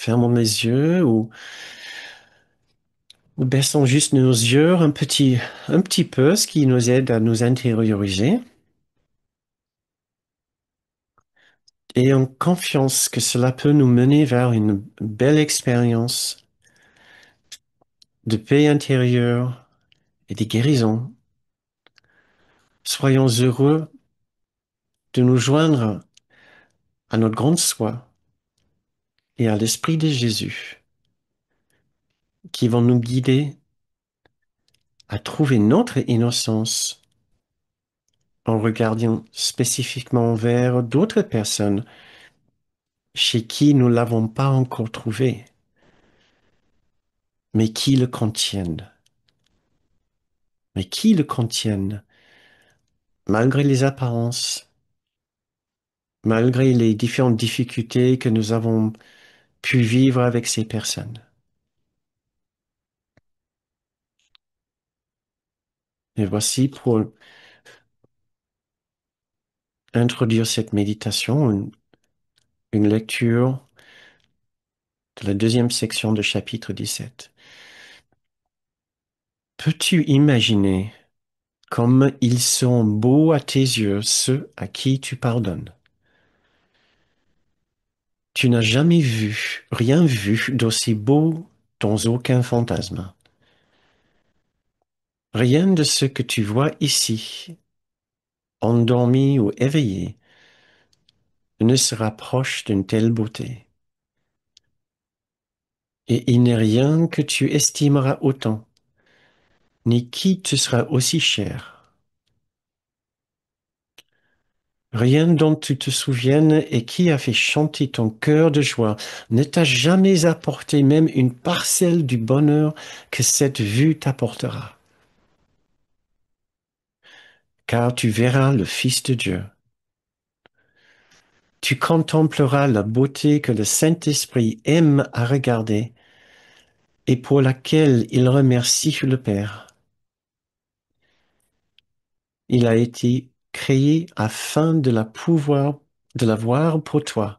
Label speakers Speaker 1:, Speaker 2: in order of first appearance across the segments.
Speaker 1: fermons les yeux ou baissons juste nos yeux un petit peu, ce qui nous aide à nous intérioriser. Et en confiance que cela peut nous mener vers une belle expérience de paix intérieure et de guérison. Soyons heureux de nous joindre à notre grande soi et à l'Esprit de Jésus qui vont nous guider à trouver notre innocence en regardant spécifiquement vers d'autres personnes chez qui nous l'avons pas encore trouvé, mais qui le contiennent, malgré les apparences, malgré les différentes difficultés que nous avons pu vivre avec ces personnes. Et voici pour introduire cette méditation, une lecture de la deuxième section de chapitre 17. Peux-tu imaginer comme ils sont beaux à tes yeux ceux à qui tu pardonnes? Tu n'as jamais vu, rien vu d'aussi beau dans aucun fantasme. Rien de ce que tu vois ici, endormi ou éveillé, ne se rapproche d'une telle beauté. Et il n'est rien que tu estimeras autant, ni qui te sera aussi cher. Rien dont tu te souviennes et qui a fait chanter ton cœur de joie ne t'a jamais apporté même une parcelle du bonheur que cette vue t'apportera. Car tu verras le Fils de Dieu. Tu contempleras la beauté que le Saint-Esprit aime à regarder et pour laquelle il remercie le Père. Il a été créé afin de la voir pour toi,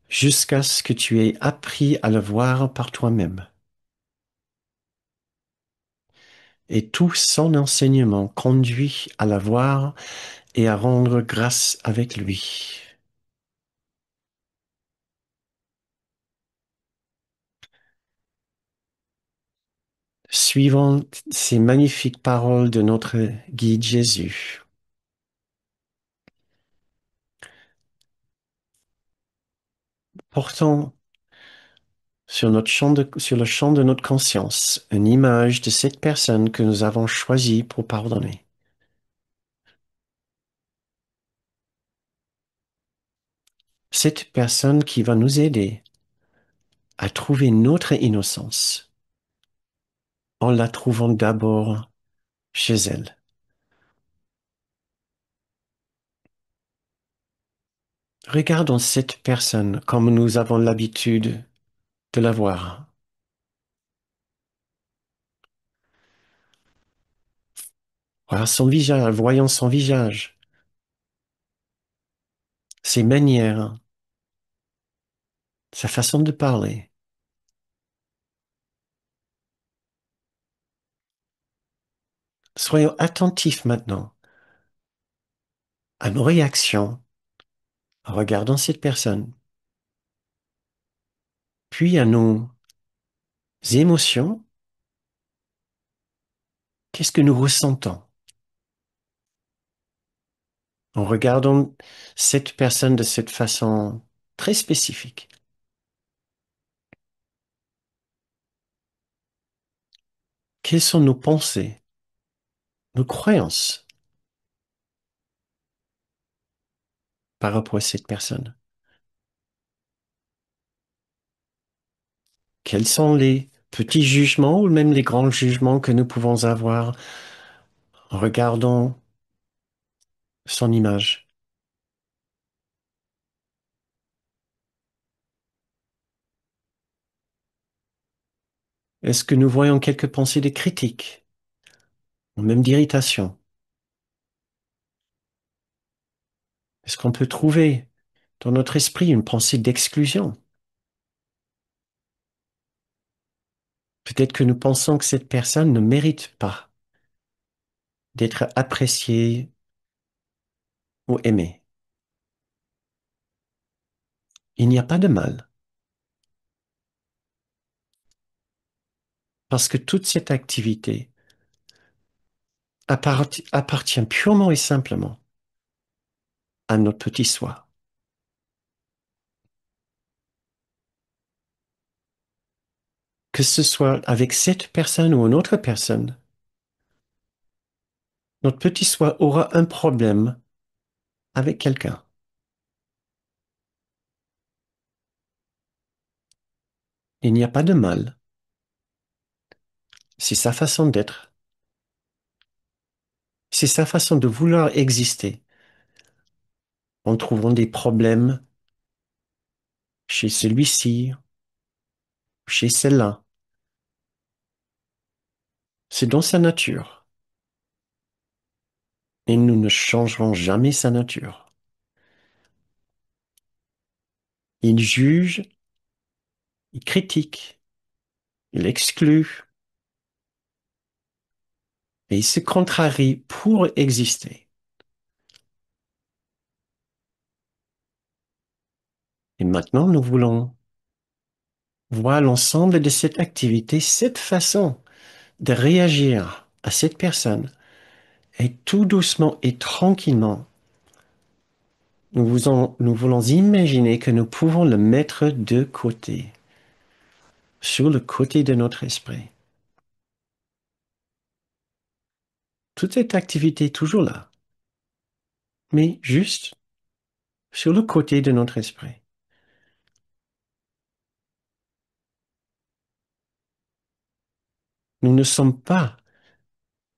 Speaker 1: jusqu'à ce que tu aies appris à le voir par toi-même. Et tout son enseignement conduit à la voir et à rendre grâce avec lui. Suivant ces magnifiques paroles de notre guide Jésus, portons sur le champ de notre conscience une image de cette personne que nous avons choisie pour pardonner. Cette personne qui va nous aider à trouver notre innocence en la trouvant d'abord chez elle. Regardons cette personne comme nous avons l'habitude de la voir. Voyons son visage, ses manières, sa façon de parler. Soyons attentifs maintenant à nos réactions en regardant cette personne, puis à nos émotions. Qu'est-ce que nous ressentons en regardant cette personne de cette façon très spécifique? Quelles sont nos pensées, nos croyances par rapport à cette personne? Quels sont les petits jugements ou même les grands jugements que nous pouvons avoir en regardant son image? Est-ce que nous voyons quelques pensées de critique ou même d'irritation? Est-ce qu'on peut trouver dans notre esprit une pensée d'exclusion? Peut-être que nous pensons que cette personne ne mérite pas d'être appréciée ou aimée. Il n'y a pas de mal, parce que toute cette activité appartient purement et simplement à notre petit soi. Que ce soit avec cette personne ou une autre personne, notre petit soi aura un problème avec quelqu'un. Il n'y a pas de mal. C'est sa façon d'être. C'est sa façon de vouloir exister en trouvant des problèmes chez celui-ci, chez celle-là. C'est dans sa nature. Et nous ne changerons jamais sa nature. Il juge, il critique, il exclut et il se contrarie pour exister. Et maintenant, nous voulons voir l'ensemble de cette activité, cette façon de réagir à cette personne. Et tout doucement et tranquillement, nous voulons imaginer que nous pouvons le mettre de côté, sur le côté de notre esprit. Toute cette activité est toujours là, mais juste sur le côté de notre esprit. Nous ne sommes pas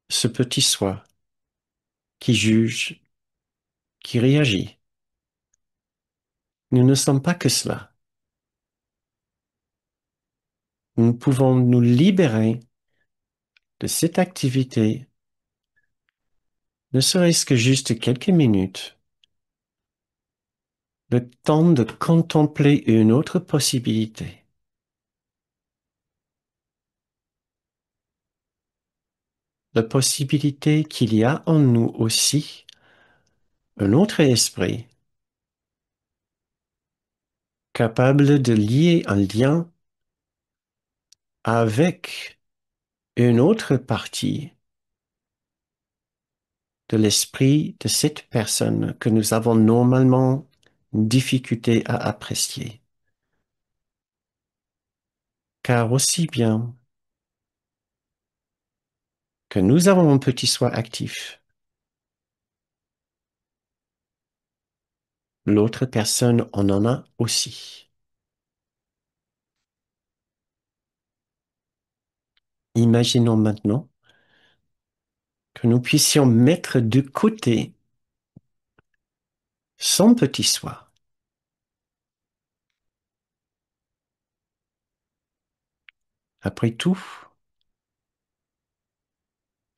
Speaker 1: ce petit soi qui juge, qui réagit. Nous ne sommes pas que cela. Nous pouvons nous libérer de cette activité, ne serait-ce que juste quelques minutes, le temps de contempler une autre possibilité. La possibilité qu'il y a en nous aussi un autre esprit capable de lier un lien avec une autre partie de l'esprit de cette personne que nous avons normalement une difficulté à apprécier. Car aussi bien que nous avons un petit soi actif, l'autre personne en a aussi. Imaginons maintenant que nous puissions mettre de côté son petit soi. Après tout,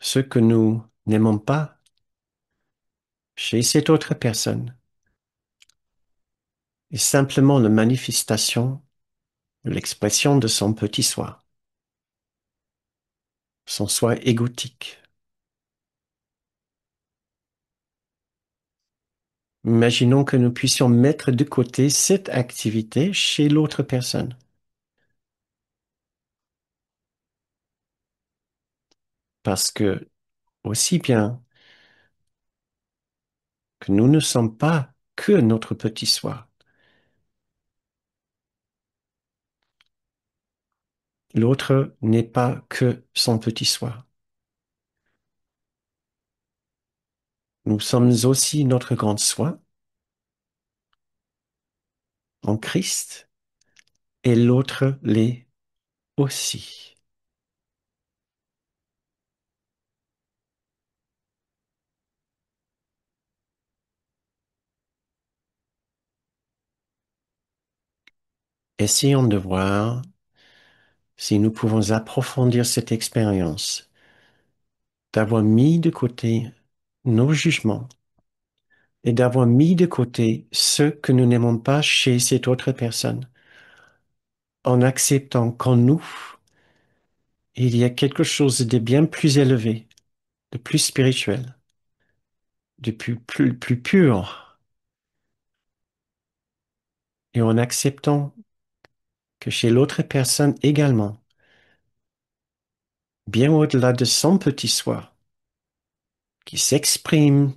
Speaker 1: ce que nous n'aimons pas chez cette autre personne est simplement la manifestation, l'expression de son petit soi, son soi égotique. Imaginons que nous puissions mettre de côté cette activité chez l'autre personne. Parce que, aussi bien que nous ne sommes pas que notre petit soi, l'autre n'est pas que son petit soi. Nous sommes aussi notre grand soi en Christ et l'autre l'est aussi. Essayons de voir si nous pouvons approfondir cette expérience, d'avoir mis de côté nos jugements et d'avoir mis de côté ce que nous n'aimons pas chez cette autre personne, en acceptant qu'en nous, Il y a quelque chose de bien plus élevé, de plus spirituel, de plus pur. Et en acceptant que chez l'autre personne également, bien au-delà de son petit soi, qui s'exprime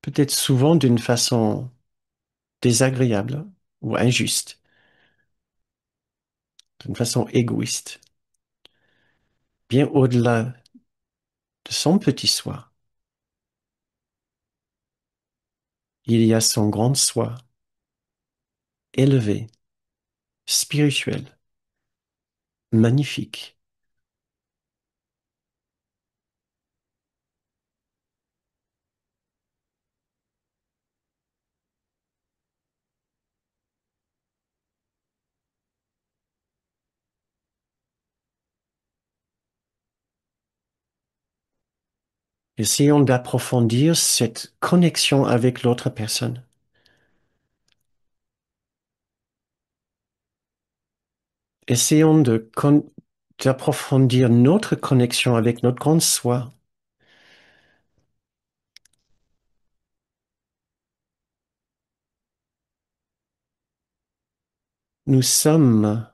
Speaker 1: peut-être souvent d'une façon désagréable ou injuste, d'une façon égoïste, bien au-delà de son petit soi, il y a son grand soi, élevé, spirituel, magnifique. Essayons d'approfondir cette connexion avec l'autre personne. Essayons d'approfondir notre connexion avec notre grand soi. Nous sommes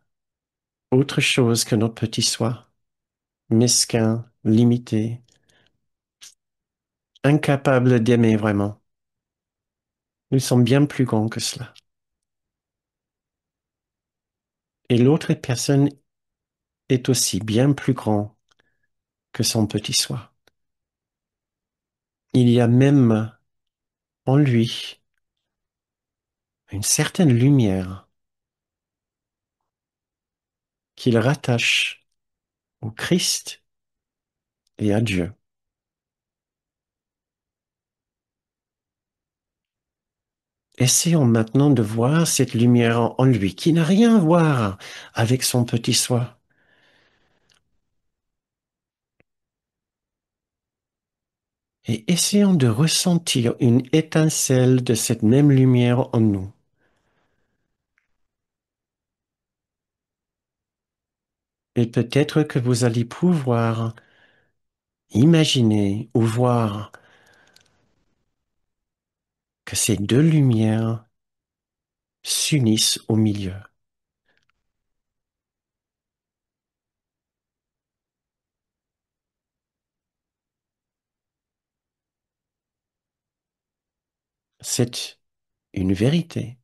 Speaker 1: autre chose que notre petit soi, mesquin, limité, incapable d'aimer vraiment. Nous sommes bien plus grands que cela. Et l'autre personne est aussi bien plus grand que son petit soi. Il y a même en lui une certaine lumière qu'il rattache au Christ et à Dieu. Essayons maintenant de voir cette lumière en lui qui n'a rien à voir avec son petit soi. Et essayons de ressentir une étincelle de cette même lumière en nous. Et peut-être que vous allez pouvoir imaginer ou voir que ces deux lumières s'unissent au milieu. C'est une vérité.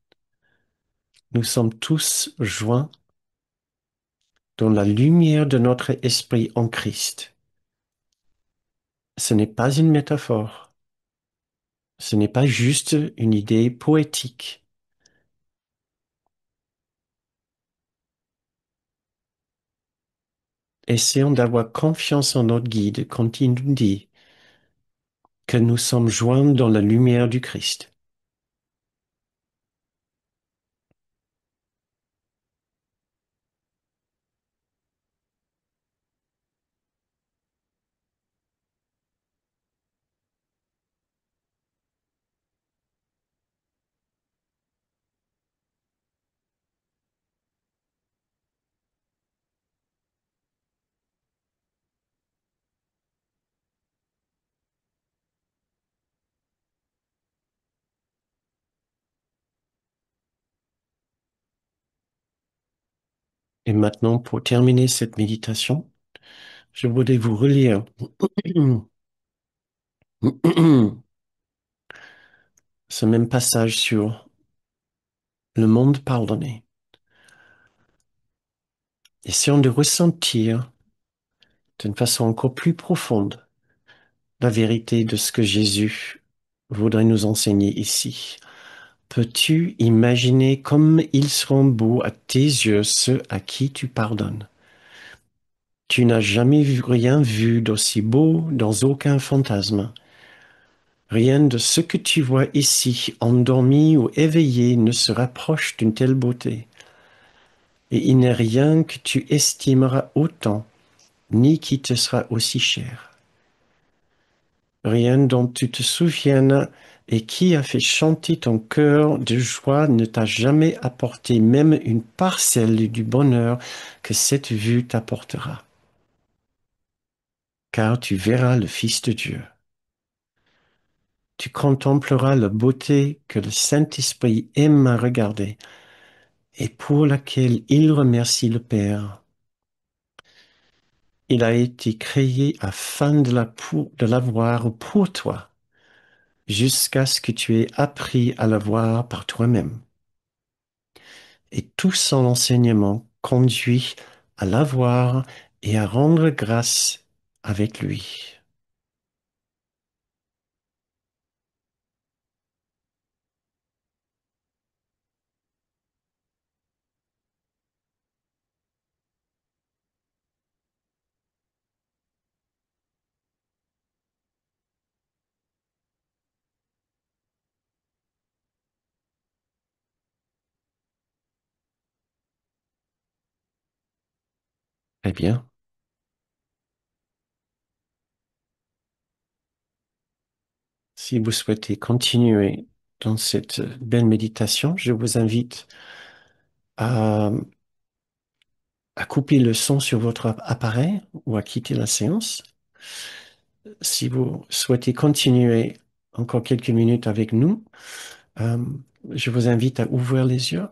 Speaker 1: Nous sommes tous joints dans la lumière de notre esprit en Christ. Ce n'est pas une métaphore. Ce n'est pas juste une idée poétique. Essayons d'avoir confiance en notre guide quand il nous dit que nous sommes joints dans la lumière du Christ. Et maintenant, pour terminer cette méditation, je voudrais vous relire ce même passage sur le monde pardonné. Essayons de ressentir d'une façon encore plus profonde la vérité de ce que Jésus voudrait nous enseigner ici. Peux-tu imaginer comme ils seront beaux à tes yeux ceux à qui tu pardonnes? Tu n'as jamais rien vu d'aussi beau dans aucun fantasme. Rien de ce que tu vois ici, endormi ou éveillé, ne se rapproche d'une telle beauté. Et il n'est rien que tu estimeras autant, ni qui te sera aussi cher. Rien dont tu te souviennes et qui a fait chanter ton cœur de joie ne t'a jamais apporté même une parcelle du bonheur que cette vue t'apportera. car tu verras le Fils de Dieu. Tu contempleras la beauté que le Saint-Esprit aime à regarder et pour laquelle il remercie le Père. Il a été créé afin de l'avoir pour toi, jusqu'à ce que tu aies appris à l'avoir par toi-même. Et tout son enseignement conduit à l'avoir et à rendre grâce avec lui. Très bien. Si vous souhaitez continuer dans cette belle méditation, je vous invite à, à couper le son sur votre appareil ou à quitter la séance. Si vous souhaitez continuer encore quelques minutes avec nous, euh, je vous invite à ouvrir les yeux